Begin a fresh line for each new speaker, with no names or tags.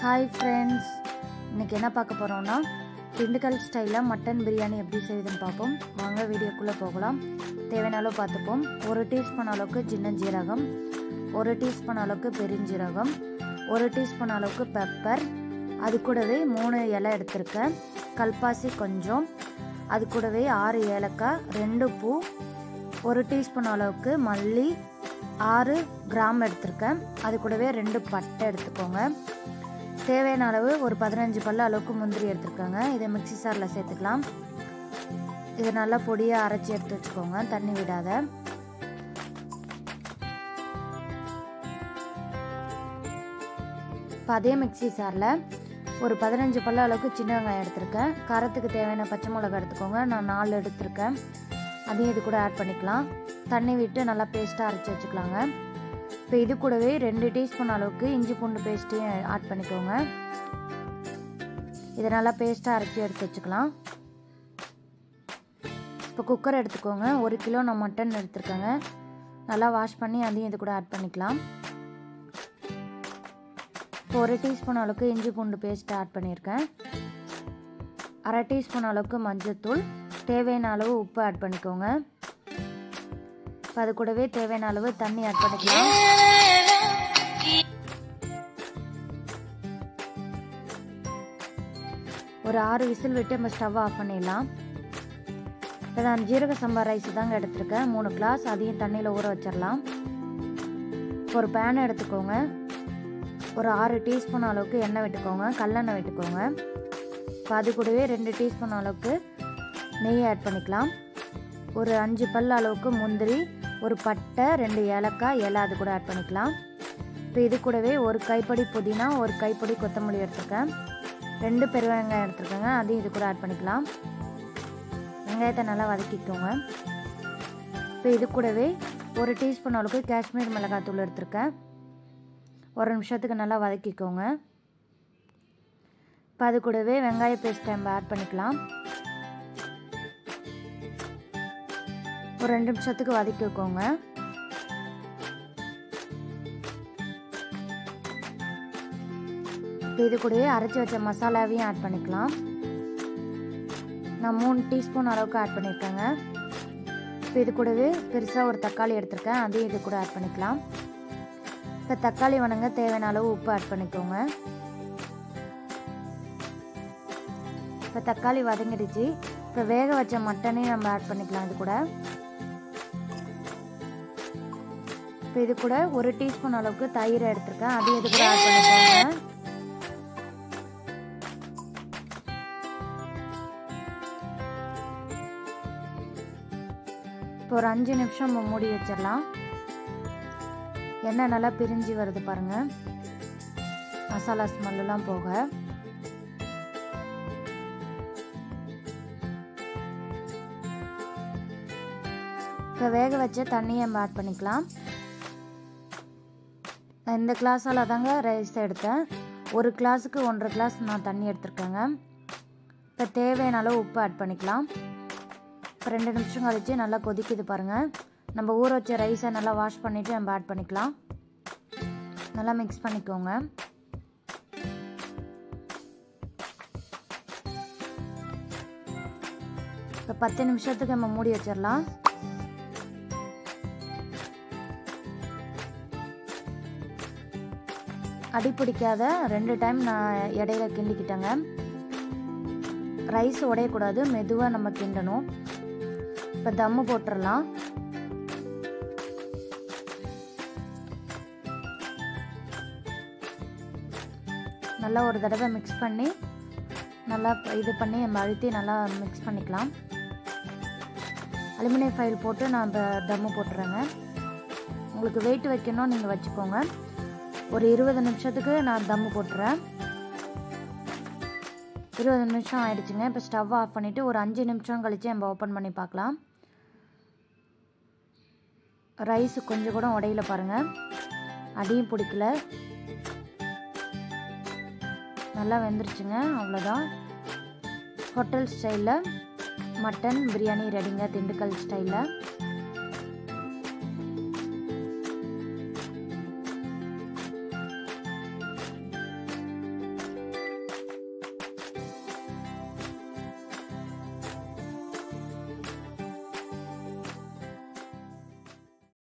Hi friends, இன்றைக்கி என்ன பார்க்க போகிறோம்னா திண்டுக்கல் ஸ்டைலில் மட்டன் பிரியாணி எப்படி செய்யுதுன்னு பார்ப்போம். வாங்க வீடியோக்குள்ளே போகலாம். தேவையான அளவு பார்த்துப்போம். 1 டீஸ்பூன் அளவுக்கு சின்ன ஜீரகம், 1 டீஸ்பூன் அளவுக்கு பெருஞ்சீரகம், 1 டீஸ்பூன் அளவுக்கு பெப்பர், அது கூடவே 3 இலை எடுத்திருக்கேன், கல்பாசி கொஞ்சம், அது கூடவே 6 ஏலக்காய், 2 பூ, 1 டீஸ்பூன் அளவுக்கு மல்லி, 6 கிராம் எடுத்திருக்கேன், அது கூடவே 2 பட்டை எடுத்துக்கோங்க. தேவையான அளவு ஒரு 15 பல்ல அளவுக்கு முந்திரி எடுத்துருக்காங்க. இதை மிக்சி சாரில் சேர்த்துக்கலாம். இதை நல்லா பொடியாக அரைச்சி எடுத்து வச்சுக்கோங்க, தண்ணி விடாத. இப்போ அதே மிக்சி சாரில் ஒரு 15 பல்ல அளவுக்கு சின்ன வெங்காயம் எடுத்திருக்கேன். காரத்துக்கு தேவையான பச்சை மிளகாய் எடுத்துக்கோங்க. நான் 4 எடுத்திருக்கேன். அதையும் இது கூட ஆட் பண்ணிக்கலாம். தண்ணி விட்டு நல்லா பேஸ்ட்டாக அரைச்சி வச்சுக்கலாங்க. இப்போ இது கூடவே 2 டீஸ்பூன் அளவுக்கு இஞ்சி பூண்டு பேஸ்ட்டையும் ஆட் பண்ணிக்கோங்க. இதை நல்லா பேஸ்ட்டாக அரைச்சி எடுத்து வச்சுக்கலாம். இப்போ குக்கர் எடுத்துக்கோங்க. 1 கிலோ நான் மட்டன் எடுத்துருக்கேங்க. நல்லா வாஷ் பண்ணி அதையும் இது கூட ஆட் பண்ணிக்கலாம். இப்போ 1 டீஸ்பூன் அளவுக்கு இஞ்சி பூண்டு பேஸ்ட்டை ஆட் பண்ணியிருக்கேன். 1/2 டீஸ்பூன் அளவுக்கு மஞ்சள்தூள், தேவையான அளவு உப்பு ஆட் பண்ணிக்கோங்க. இப்போ அது கூடவே தேவையான அளவு தண்ணி ஆட் பண்ணிக்கலாம். ஒரு 6 விசில் விட்டு நம்ம ஸ்டவ் ஆஃப் பண்ணிடலாம். இப்போ நான் ஜீரக சம்பா ரைஸ் தாங்க எடுத்திருக்கேன், 3 கிளாஸ். அதையும் தண்ணியில் ஊற வச்சிடலாம். ஒரு பேன் எடுத்துக்கோங்க. ஒரு 6 டீஸ்பூன் அளவுக்கு எண்ணெய் விட்டுக்கோங்க, கல்லெண்ணெய் விட்டுக்கோங்க. இப்போ அது கூடவே 2 டீஸ்பூன் அளவுக்கு நெய் ஆட் பண்ணிக்கலாம். ஒரு 5 பல் அளவுக்கு முந்திரி, ஒரு பட்டை, 2 ஏலக்காய், இலை அது கூட ஆட் பண்ணிக்கலாம். இப்போ இது கூடவே ஒரு கைப்படி புதினா, ஒரு கைப்படி கொத்தமல்லி எடுத்துருக்கேன், 2 பெருவெங்காயம் எடுத்துருக்கேங்க. அதையும் இது கூட ஆட் பண்ணிக்கலாம். வெங்காயத்தை நல்லா வதக்கிக்கோங்க. இப்போ இது கூடவே 1 டீஸ்பூன் அளவுக்கு காஷ்மீர் மிளகாத்தூள் எடுத்துருக்கேன். 1 நிமிஷத்துக்கு நல்லா வதக்கிக்கோங்க. இப்போ அது கூடவே வெங்காய பேஸ்ட் நம்ம ஆட் பண்ணிக்கலாம். ஒரு 2 நிமிஷத்துக்கு வதக்கிக்கோங்க. இது கூடவே அரைச்சி வச்ச மசாலாவையும் ஆட் பண்ணிக்கலாம். நான் 3 டீஸ்பூன் அளவுக்கு ஆட் பண்ணியிருக்கேங்க. இப்போ இது கூடவே பெருசாக ஒரு தக்காளி எடுத்திருக்கேன், அதையும் இது கூட ஆட் பண்ணிக்கலாம். இப்போ தக்காளி வணங்க தேவையான அளவு உப்பு ஆட் பண்ணிக்கோங்க. இப்போ தக்காளி வதங்கிடுச்சு. இப்போ வேக வச்ச மட்டனையும் நம்ம ஆட் பண்ணிக்கலாம் இது கூட. இப்போ இது கூட 1 டீஸ்பூன் அளவுக்கு தயிர் எடுத்திருக்கேன், அதையும் இது கூட ஆட் பண்ணிக்கோங்க. இப்போ ஒரு 5 நிமிஷம் மூடி வச்சிடலாம். எண்ணெய் நல்லா பிரிஞ்சு வருது பாருங்க, மசாலா ஸ்மெல்லாம் போக. இப்போ வேக வச்ச தண்ணியை நம்ம ஆட் பண்ணிக்கலாம். நான் இந்த கிளாஸால் தாங்க ரைஸ் எடுத்தேன். 1 கிளாஸுக்கு 1.5 கிளாஸ் நான் தண்ணி எடுத்துருக்கேங்க. இப்போ தேவையான அளவு உப்பு ஆட் பண்ணிக்கலாம். இப்போ 2 நிமிஷம் கழிச்சு நல்லா கொதிக்குது பாருங்கள். நம்ம ஊற வச்ச ரைஸை நல்லா வாஷ் பண்ணிவிட்டு நம்ம ஆட் பண்ணிக்கலாம். நல்லா மிக்ஸ் பண்ணிக்கோங்க. இப்போ 10 நிமிஷத்துக்கு நம்ம மூடி வச்சிடலாம். அடி பிடிக்காத 2 டைம் நான் இடையில கிண்டிக்கிட்டேங்க. ரைஸ் உடையக்கூடாது, மெதுவாக நம்ம கிண்டணும். இப்போ தம்மு போட்டுடலாம். நல்லா ஒரு தடவை மிக்ஸ் பண்ணி நல்லா இது பண்ணி நம்ம அழுத்தி நல்லா மிக்ஸ் பண்ணிக்கலாம். அலுமினியம் ஃபைல் போட்டு நான் இப்போ தம்மு போட்டுறேங்க. உங்களுக்கு வெயிட் வைக்கணும் நீங்கள் வச்சுக்கோங்க. ஒரு 20 நிமிஷத்துக்கு நான் தம்மு போட்டுறேன். 20 நிமிஷம் ஆயிடுச்சுங்க. இப்போ ஸ்டவ் ஆஃப் பண்ணிவிட்டு ஒரு 5 நிமிஷம் கழித்து நம்ம ஓப்பன் பண்ணி பார்க்கலாம். ரைஸ் கொஞ்சம் கூட உடையில பாருங்கள், அடியும் பிடிக்கல, நல்லா வெந்துருச்சுங்க. அவ்வளோதான், ஹோட்டல் ஸ்டைலில் மட்டன் பிரியாணி ரெடிங்க, திண்டுக்கல் ஸ்டைலில்.